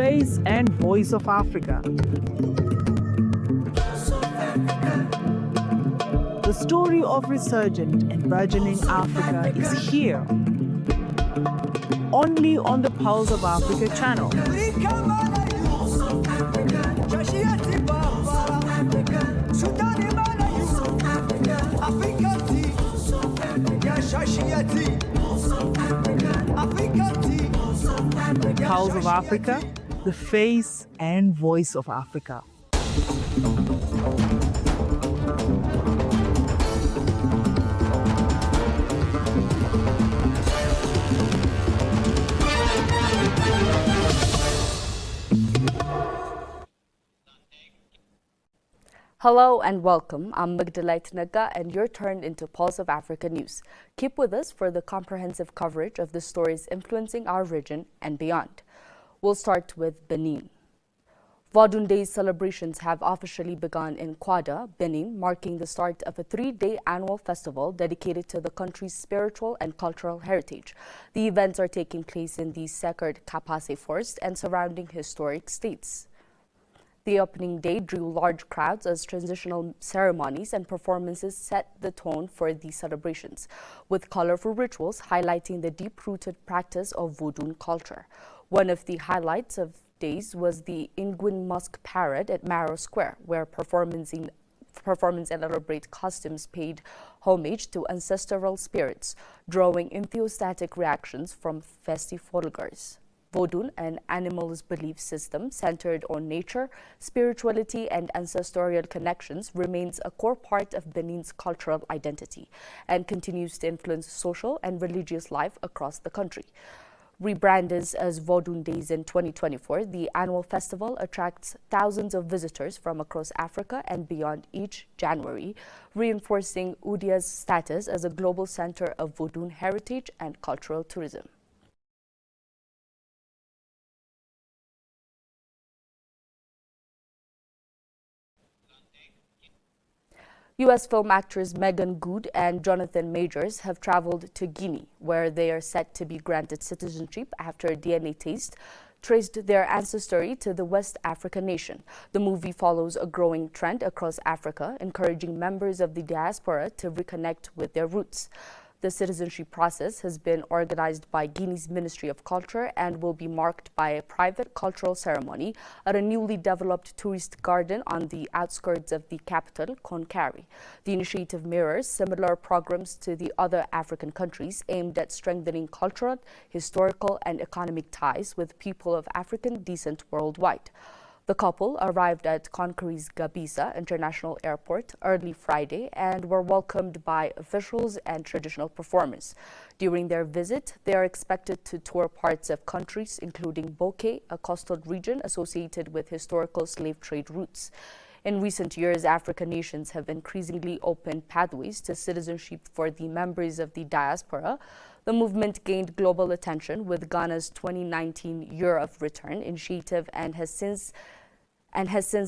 face and voice of Africa. The story of resurgent and burgeoning Africa is here, only on the Pulse of Africa channel. Pulse of Africa, the face and voice of Africa. Hello and welcome. I'm Magdalite Naga and you're turned into Pulse of Africa News. Keep with us for the comprehensive coverage of the stories influencing our region and beyond. We'll start with Benin. Vodun Day celebrations have officially begun in Kwada, Benin, marking the start of a 3-day annual festival dedicated to the country's spiritual and cultural heritage. The events are taking place in the sacred Kapase Forest and surrounding historic states. The opening day drew large crowds as transitional ceremonies and performances set the tone for the celebrations, with colorful rituals highlighting the deep-rooted practice of Vodun culture. One of the highlights of days was the Ingwin Musk Parade at Maro Square, where performance and elaborate costumes paid homage to ancestral spirits, drawing enthusiastic reactions from festivalgoers. Vodun, an animalist belief system centered on nature, spirituality, and ancestral connections, remains a core part of Benin's cultural identity and continues to influence social and religious life across the country. Rebranded as Vodun Days in 2024, the annual festival attracts thousands of visitors from across Africa and beyond each January, reinforcing Udia's status as a global center of Vodun heritage and cultural tourism. U.S. film actors Megan Good and Jonathan Majors have traveled to Guinea, where they are set to be granted citizenship after a DNA test traced their ancestry to the West African nation. The movie follows a growing trend across Africa, encouraging members of the diaspora to reconnect with their roots. The citizenship process has been organized by Guinea's Ministry of Culture and will be marked by a private cultural ceremony at a newly developed tourist garden on the outskirts of the capital, Conakry. The initiative mirrors similar programs to the other African countries aimed at strengthening cultural, historical, and economic ties with people of African descent worldwide. The couple arrived at Conakry's Gabisa International Airport early Friday and were welcomed by officials and traditional performers. During their visit, they are expected to tour parts of countries including Bokeh, a coastal region associated with historical slave trade routes. In recent years, African nations have increasingly opened pathways to citizenship for the members of the diaspora. The movement gained global attention with Ghana's 2019 Year of Return initiative and has since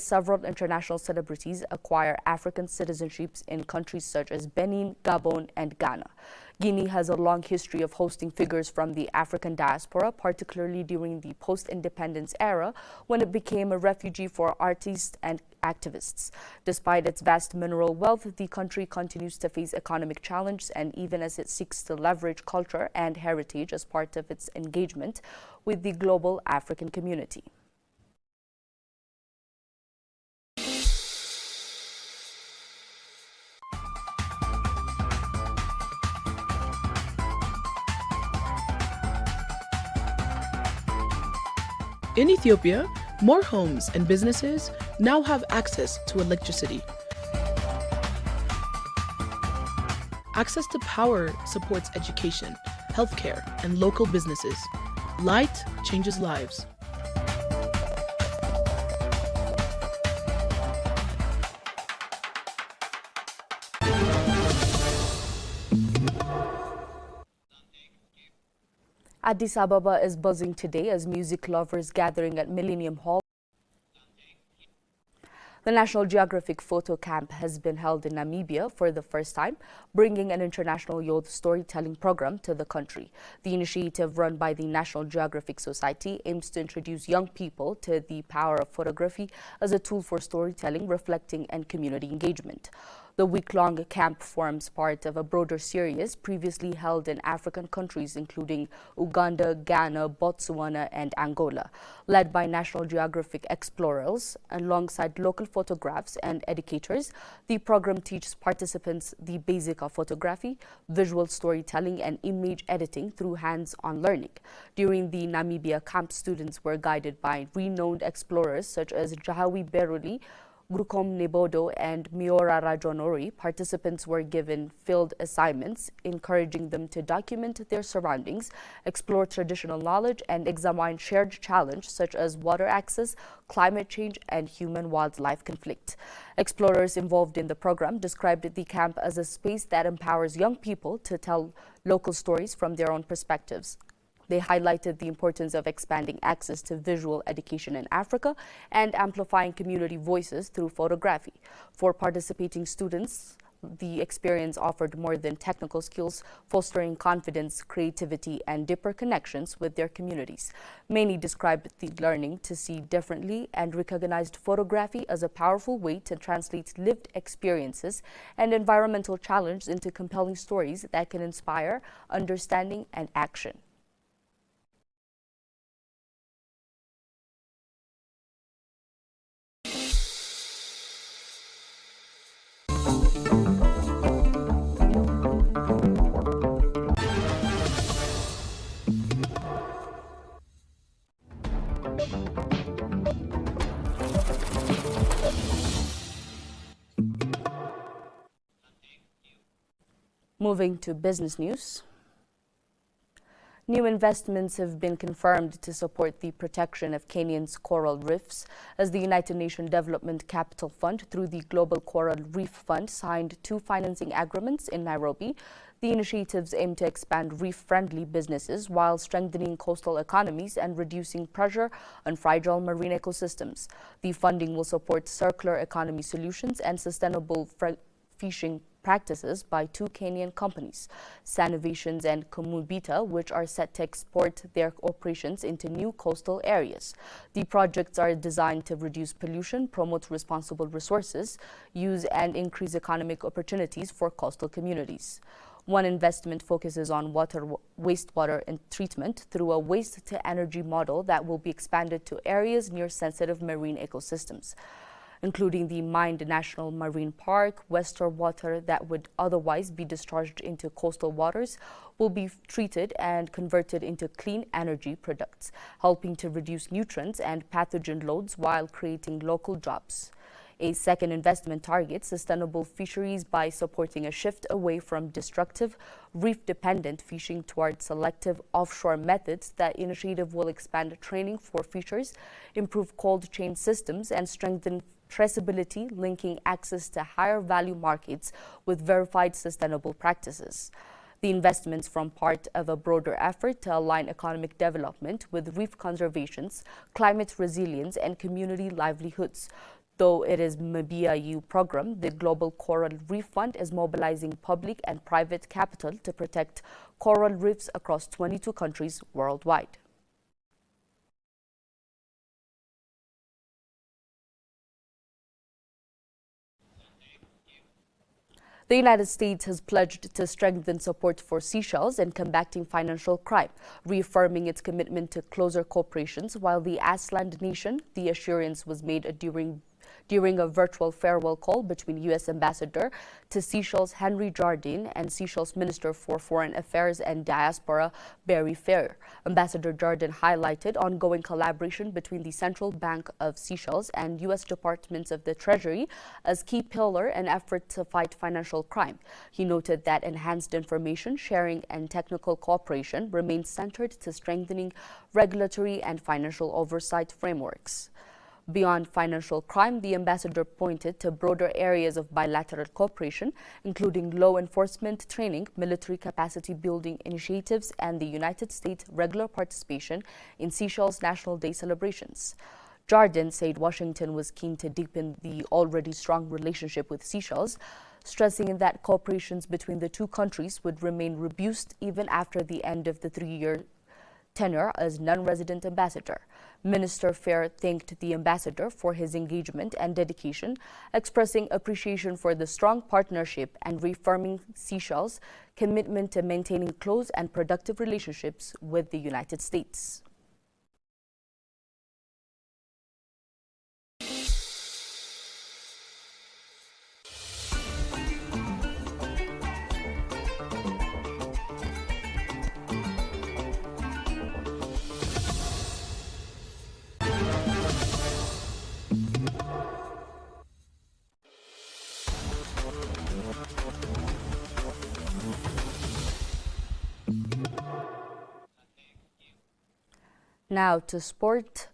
several international celebrities acquire African citizenships in countries such as Benin, Gabon, and Ghana. Guinea has a long history of hosting figures from the African diaspora, particularly during the post-independence era when it became a refuge for artists and activists. Despite its vast mineral wealth, the country continues to face economic challenges, and even as it seeks to leverage culture and heritage as part of its engagement with the global African community. In Ethiopia, more homes and businesses now have access to electricity. Access to power supports education, healthcare, and local businesses. Light changes lives. Addis Ababa is buzzing today as music lovers gathering at Millennium Hall. The National Geographic Photo Camp has been held in Namibia for the first time, bringing an international youth storytelling program to the country. The initiative, run by the National Geographic Society, aims to introduce young people to the power of photography as a tool for storytelling, reflecting, and community engagement. The week-long camp forms part of a broader series previously held in African countries including Uganda, Ghana, Botswana, and Angola. Led by National Geographic explorers alongside local photographers and educators, the program teaches participants the basics of photography, visual storytelling, and image editing through hands-on learning. During the Namibia camp, students were guided by renowned explorers such as Jahawi Beruli, Grukom Nebodo, and Miora Rajonori. Participants were given field assignments, encouraging them to document their surroundings, explore traditional knowledge, and examine shared challenges such as water access, climate change, and human-wildlife conflict. Explorers involved in the program described the camp as a space that empowers young people to tell local stories from their own perspectives. They highlighted the importance of expanding access to visual education in Africa and amplifying community voices through photography. For participating students, the experience offered more than technical skills, fostering confidence, creativity, and deeper connections with their communities. Many described the learning to see differently and recognized photography as a powerful way to translate lived experiences and environmental challenges into compelling stories that can inspire understanding and action. Moving to business news. New investments have been confirmed to support the protection of Kenya's coral reefs as the United Nations Development Capital Fund, through the Global Coral Reef Fund, signed 2 financing agreements in Nairobi. The initiatives aim to expand reef-friendly businesses while strengthening coastal economies and reducing pressure on fragile marine ecosystems. The funding will support circular economy solutions and sustainable fishing practices by 2 Kenyan companies, Sanovations and Kumubita, which are set to export their operations into new coastal areas. The projects are designed to reduce pollution, promote responsible resources use, and increase economic opportunities for coastal communities. One investment focuses on wastewater and treatment through a waste-to-energy model that will be expanded to areas near sensitive marine ecosystems, including the Mind National Marine Park. Water that would otherwise be discharged into coastal waters will be treated and converted into clean energy products, helping to reduce nutrients and pathogen loads while creating local jobs. A second investment targets sustainable fisheries by supporting a shift away from destructive, reef-dependent fishing towards selective offshore methods. That initiative will expand training for fishers, improve cold chain systems, and strengthen traceability, linking access to higher value markets with verified sustainable practices. The investments form part of a broader effort to align economic development with reef conservation, climate resilience, and community livelihoods. Though it is MBIU program, the Global Coral Reef Fund is mobilizing public and private capital to protect coral reefs across 22 countries worldwide. The United States has pledged to strengthen support for Seychelles in combating financial crime, reaffirming its commitment to closer cooperation. While the Asland nation, the assurance was made during a virtual farewell call between U.S. Ambassador to Seychelles Henry Jardine and Seychelles Minister for Foreign Affairs and Diaspora Barry Fair. Ambassador Jardine highlighted ongoing collaboration between the Central Bank of Seychelles and U.S. Departments of the Treasury as key pillar in effort to fight financial crime. He noted that enhanced information sharing and technical cooperation remains centered to strengthening regulatory and financial oversight frameworks. Beyond financial crime, the ambassador pointed to broader areas of bilateral cooperation, including law enforcement training, military capacity building initiatives, and the United States' regular participation in Seychelles National Day celebrations. Jardine said Washington was keen to deepen the already strong relationship with Seychelles, stressing that cooperations between the two countries would remain robust even after the end of the 3-year tenure as non-resident ambassador. Minister Fair thanked the ambassador for his engagement and dedication, expressing appreciation for the strong partnership and reaffirming Seychelles' commitment to maintaining close and productive relationships with the United States. Now to sport.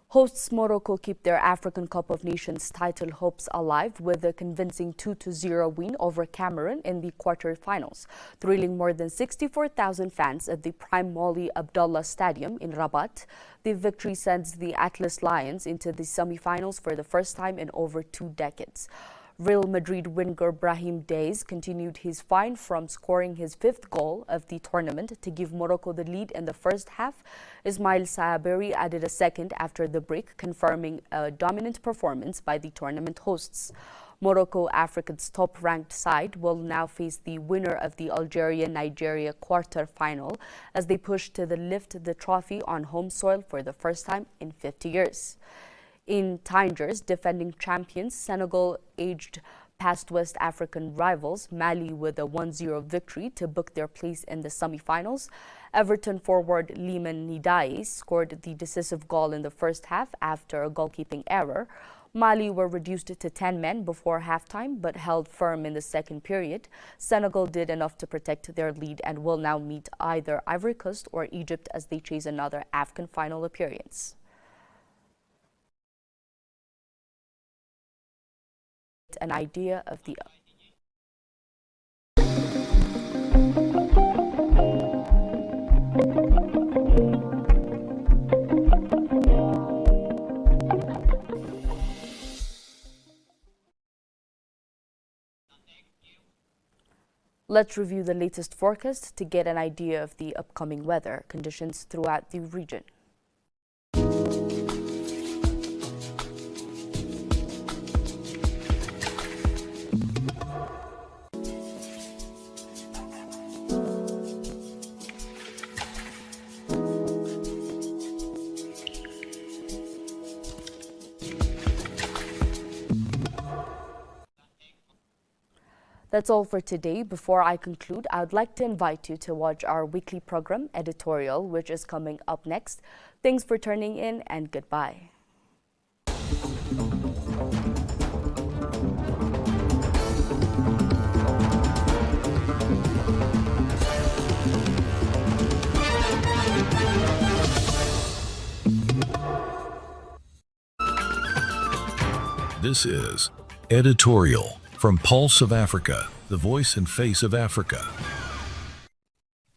Hosts Morocco keep their African Cup of Nations title hopes alive with a convincing 2-0 win over Cameroon in the quarter-finals, thrilling more than 64,000 fans at the Prime Moli Abdullah Stadium in Rabat. The victory sends the Atlas Lions into the semi-finals for the first time in over 2 decades. Real Madrid winger Brahim Diaz continued his find from scoring his 5th goal of the tournament to give Morocco the lead in the first half. Ismail Saberi added a second after the break, confirming a dominant performance by the tournament hosts. Morocco, Africa's top-ranked side, will now face the winner of the Algeria-Nigeria quarter-final as they push to lift the trophy on home soil for the first time in 50 years. In Tingers, defending champions Senegal edged past West African rivals Mali with a 1-0 victory to book their place in the semi-finals. Everton forward Liman Ndiaye scored the decisive goal in the first half after a goalkeeping error. Mali were reduced to 10 men before halftime but held firm in the second period. Senegal did enough to protect their lead and will now meet either Ivory Coast or Egypt as they chase another AFCON final appearance. An idea of the Let's review the latest forecast to get an idea of the upcoming weather conditions throughout the region. That's all for today. Before I conclude, I would like to invite you to watch our weekly program, Editorial, which is coming up next. Thanks for tuning in and goodbye. This is Editorial from Pulse of Africa, the voice and face of Africa.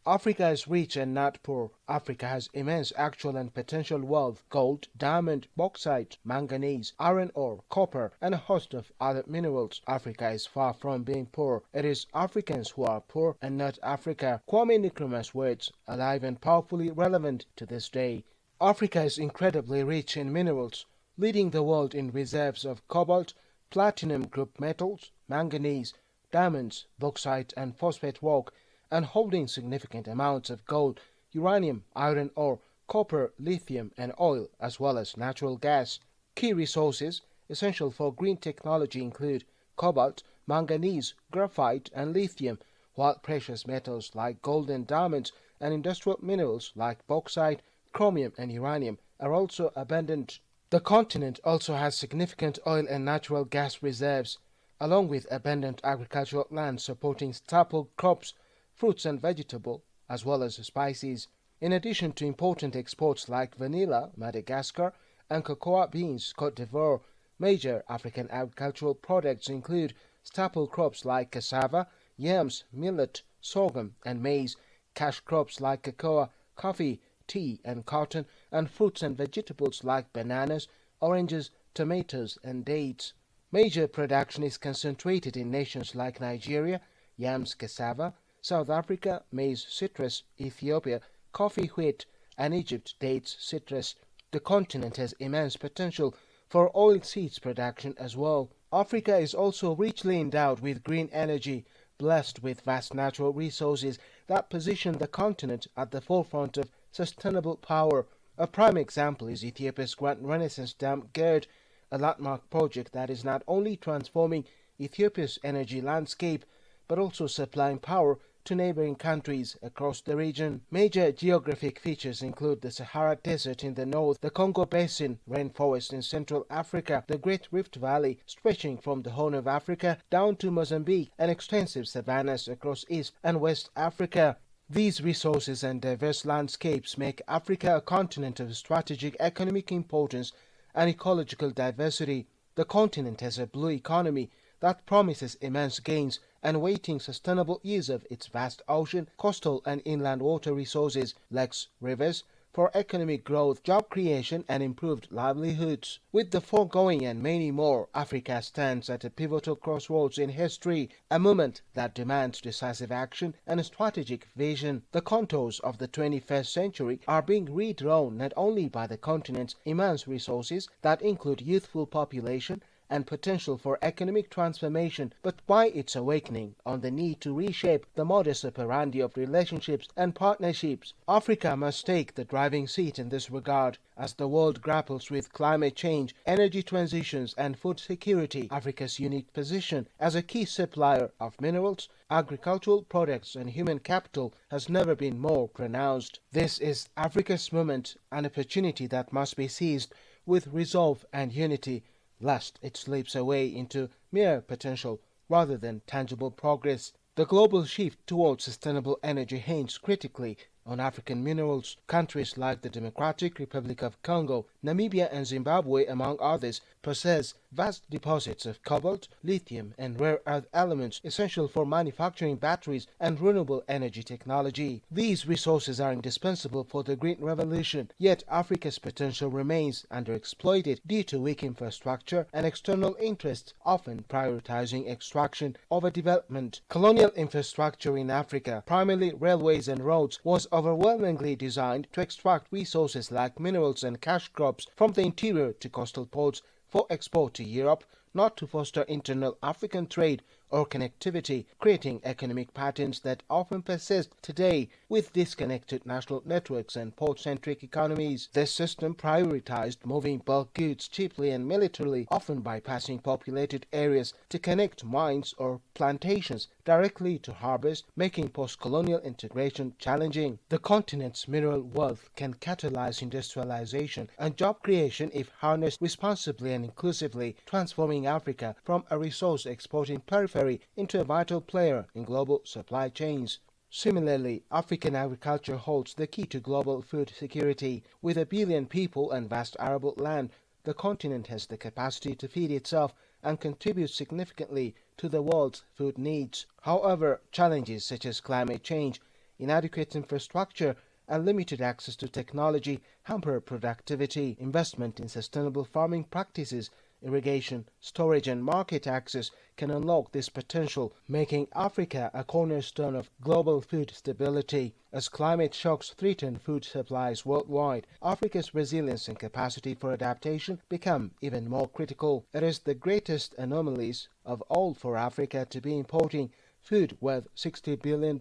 Africa is rich and not poor. Africa has immense actual and potential wealth: gold, diamond, bauxite, manganese, iron ore, copper, and a host of other minerals. Africa is far from being poor. It is Africans who are poor and not Africa. Kwame Nkrumah's words, alive and powerfully relevant to this day. Africa is incredibly rich in minerals, leading the world in reserves of cobalt, platinum group metals, manganese, diamonds, bauxite and phosphate rock, and holding significant amounts of gold, uranium, iron ore, copper, lithium and oil, as well as natural gas. Key resources essential for green technology include cobalt, manganese, graphite and lithium, while precious metals like gold and diamonds and industrial minerals like bauxite, chromium and uranium are also abundant. The continent also has significant oil and natural gas reserves, along with abundant agricultural land supporting staple crops, fruits and vegetables, as well as spices. In addition to important exports like vanilla, Madagascar, and cocoa beans, Cote d'Ivoire, major African agricultural products include staple crops like cassava, yams, millet, sorghum, and maize, cash crops like cocoa, coffee, tea, and cotton, and fruits and vegetables like bananas, oranges, tomatoes, and dates. Major production is concentrated in nations like Nigeria, yams, cassava, South Africa, maize, citrus, Ethiopia, coffee, wheat, and Egypt, dates, citrus. The continent has immense potential for oilseeds production as well. Africa is also richly endowed with green energy, blessed with vast natural resources that position the continent at the forefront of sustainable power. A prime example is Ethiopia's Grand Renaissance Dam GERD, a landmark project that is not only transforming Ethiopia's energy landscape but also supplying power to neighboring countries across the region. Major geographic features include the Sahara Desert in the north, the Congo Basin rainforest in Central Africa, the Great Rift Valley stretching from the Horn of Africa down to Mozambique, and extensive savannas across East and West Africa. These resources and diverse landscapes make Africa a continent of strategic economic importance and ecological diversity. The continent has a blue economy that promises immense gains and waiting sustainable use of its vast ocean, coastal and inland water resources, lakes, rivers, for economic growth, job creation and improved livelihoods. With the foregoing and many more, Africa stands at a pivotal crossroads in history, a moment that demands decisive action and a strategic vision. The contours of the 21st century are being redrawn not only by the continent's immense resources that include youthful population and potential for economic transformation, but by its awakening on the need to reshape the modus operandi of relationships and partnerships. Africa must take the driving seat in this regard. As the world grapples with climate change, energy transitions, and food security, Africa's unique position as a key supplier of minerals, agricultural products, and human capital has never been more pronounced. This is Africa's moment, an opportunity that must be seized with resolve and unity, lest it slips away into mere potential rather than tangible progress. The global shift towards sustainable energy hinges critically on African minerals. Countries like the Democratic Republic of Congo, Namibia, and Zimbabwe, among others, possess vast deposits of cobalt, lithium, and rare earth elements essential for manufacturing batteries and renewable energy technology. These resources are indispensable for the green revolution, yet Africa's potential remains underexploited due to weak infrastructure and external interests, often prioritizing extraction over development. Colonial infrastructure in Africa, primarily railways and roads, was overwhelmingly designed to extract resources like minerals and cash crops from the interior to coastal ports for export to Europe, not to foster internal African trade or connectivity, creating economic patterns that often persist today with disconnected national networks and port-centric economies. This system prioritized moving bulk goods cheaply and militarily, often bypassing populated areas to connect mines or plantations directly to harbors, making post-colonial integration challenging. The continent's mineral wealth can catalyze industrialization and job creation if harnessed responsibly and inclusively, transforming Africa from a resource-exporting periphery into a vital player in global supply chains. Similarly, African agriculture holds the key to global food security. With 1 billion people and vast arable land, the continent has the capacity to feed itself and contribute significantly to the world's food needs. However, challenges such as climate change, inadequate infrastructure, and limited access to technology hamper productivity. Investment in sustainable farming practices, irrigation, storage, and market access can unlock this potential, making Africa a cornerstone of global food stability. As climate shocks threaten food supplies worldwide, Africa's resilience and capacity for adaptation become even more critical. It is the greatest anomalies of all for Africa to be importing food worth $60 billion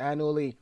annually.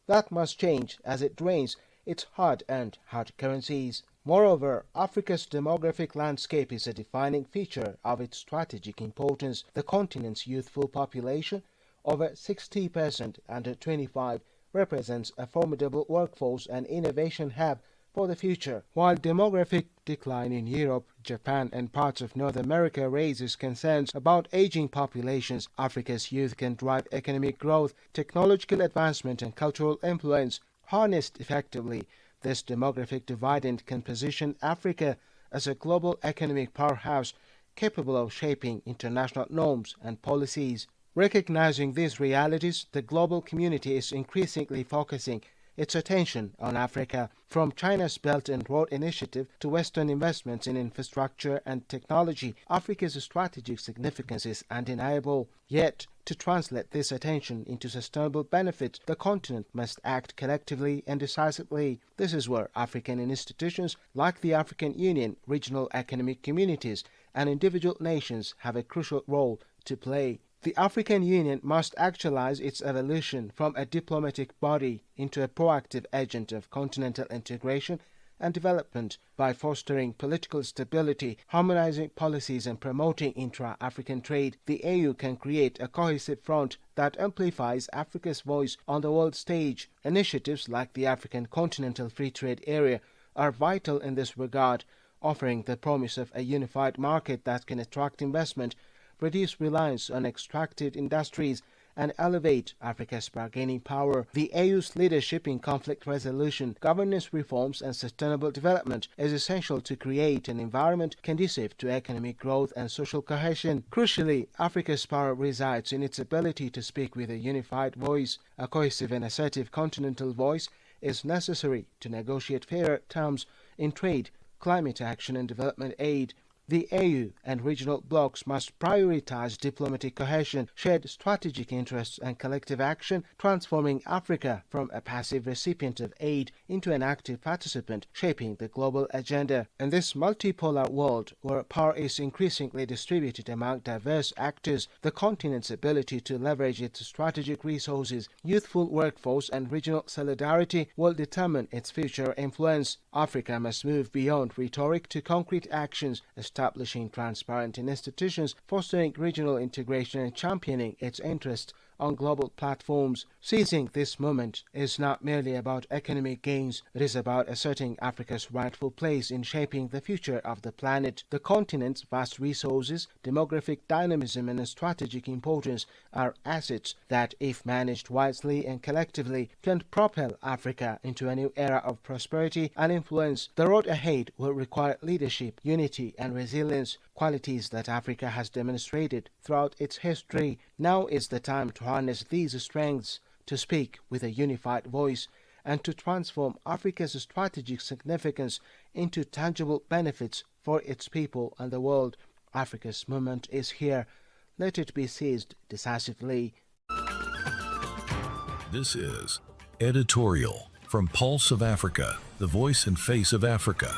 That must change as it drains its hard-earned hard currencies. Moreover, Africa's demographic landscape is a defining feature of its strategic importance. The continent's youthful population, over 60% under 25, represents a formidable workforce and innovation hub for the future. While demographic decline in Europe, Japan, and parts of North America raises concerns about aging populations, Africa's youth can drive economic growth, technological advancement, and cultural influence. Harnessed effectively, this demographic dividend can position Africa as a global economic powerhouse capable of shaping international norms and policies. Recognizing these realities, the global community is increasingly focusing its attention on Africa. From China's Belt and Road Initiative to Western investments in infrastructure and technology, Africa's strategic significance is undeniable. Yet, to translate this attention into sustainable benefits, the continent must act collectively and decisively. This is where African institutions like the African Union, regional economic communities, and individual nations have a crucial role to play. The African Union must actualize its evolution from a diplomatic body into a proactive agent of continental integration and development by fostering political stability, harmonizing policies, and promoting intra-African trade. The AU can create a cohesive front that amplifies Africa's voice on the world stage. Initiatives like the African Continental Free Trade Area are vital in this regard, offering the promise of a unified market that can attract investment, reduce reliance on extractive industries, and elevate Africa's bargaining power. The AU's leadership in conflict resolution, governance reforms, and sustainable development is essential to create an environment conducive to economic growth and social cohesion. Crucially, Africa's power resides in its ability to speak with a unified voice. A cohesive and assertive continental voice is necessary to negotiate fairer terms in trade, climate action, and development aid. The AU and regional blocs must prioritize diplomatic cohesion, shared strategic interests, and collective action, transforming Africa from a passive recipient of aid into an active participant, shaping the global agenda. In this multipolar world, where power is increasingly distributed among diverse actors, the continent's ability to leverage its strategic resources, youthful workforce, and regional solidarity will determine its future influence. Africa must move beyond rhetoric to concrete actions, establishing transparent institutions, fostering regional integration, and championing its interests on global platforms. Seizing this moment is not merely about economic gains, it is about asserting Africa's rightful place in shaping the future of the planet. The continent's vast resources, demographic dynamism, and strategic importance are assets that, if managed wisely and collectively, can propel Africa into a new era of prosperity and influence. The road ahead will require leadership, unity, and resilience, qualities that Africa has demonstrated throughout its history. Now is the time to harness these strengths, to speak with a unified voice, and to transform Africa's strategic significance into tangible benefits for its people and the world. Africa's moment is here. Let it be seized decisively. This is Editorial from Pulse of Africa, the voice and face of Africa.